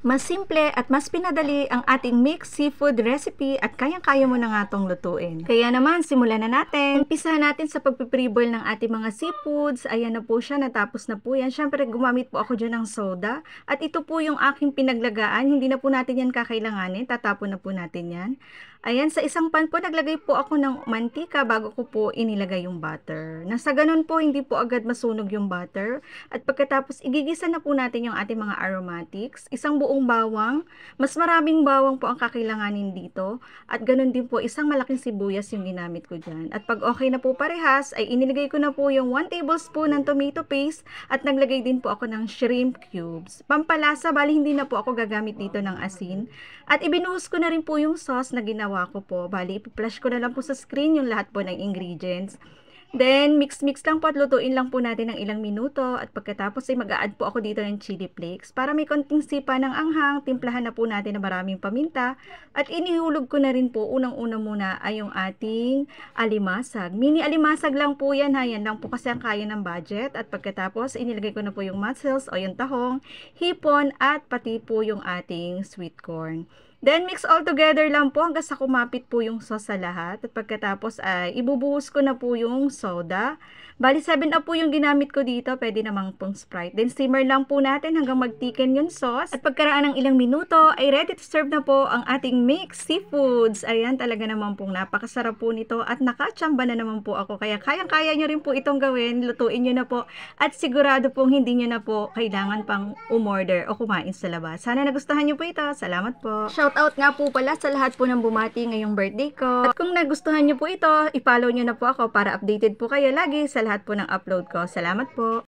Mas simple at mas pinadali ang ating mixed seafood recipe at kayang-kaya mo na nga itong lutuin. Kaya naman, simulan na natin. Umpisahan natin sa pagpipribol ng ating mga seafoods. Ayan na po siya, natapos na po yan. Siyempre, gumamit po ako dyan ng soda. At ito po yung aking pinaglagaan. Hindi na po natin yan kakailanganin. Tatapon na po natin yan. Ayan, sa isang pan po, naglagay po ako ng mantika bago ko po inilagay yung butter. Nasa ganun po, hindi po agad masunog yung butter. At pagkatapos, igigisa na po natin yung ating mga aromatics. Isang buong bawang. Mas maraming bawang po ang kakailanganin dito. At ganun din po, isang malaking sibuyas yung ginamit ko dyan. At pag okay na po parehas, ay inilagay ko na po yung 1 tablespoon ng tomato paste. At naglagay din po ako ng shrimp cubes. Pampalasa, bali hindi na po ako gagamit dito ng asin. At ibinuhos ko na rin po yung sauce na ginawa ko po. Bali, ipi-flash ko na lang po sa screen yung lahat po ng ingredients. Then, mix-mix lang po at lutuin lang po natin ng ilang minuto. At pagkatapos ay mag-a-add po ako dito ng chili flakes. Para may konting sipa ng anghang, timplahan na po natin ng maraming paminta. At inihulog ko na rin po, unang-una muna ay yung ating alimasag. Mini alimasag lang po yan ha. Yan lang po kasi ang kaya ng budget. At pagkatapos, inilagay ko na po yung mussels o yung tahong, hipon at pati po yung ating sweet corn. Then, mix all together lang po hanggang sa kumapit po yung sauce sa lahat. At pagkatapos ay ibubuhos ko na po yung soda. Bali, 7-Up po yung ginamit ko dito. Pwede namang pong Sprite. Then, simmer lang po natin hanggang mag-thicken yung sauce. At pagkaraan ng ilang minuto, ay ready to serve na po ang ating mixed seafoods. Ayan, talaga naman pong napakasarap po nito. At nakachamba na naman po ako. Kaya kayang-kaya nyo rin po itong gawin. Lutuin nyo na po. At sigurado pong hindi nyo na po kailangan pang umorder o kumain sa labas. Sana nagustuhan nyo po ito. Salamat po. Shoutout nga po pala sa lahat po ng bumati ngayong birthday ko. At kung nagustuhan nyo po ito, i-follow nyo na po ako para updated po kayo lagi sa lahat po ng upload ko. Salamat po!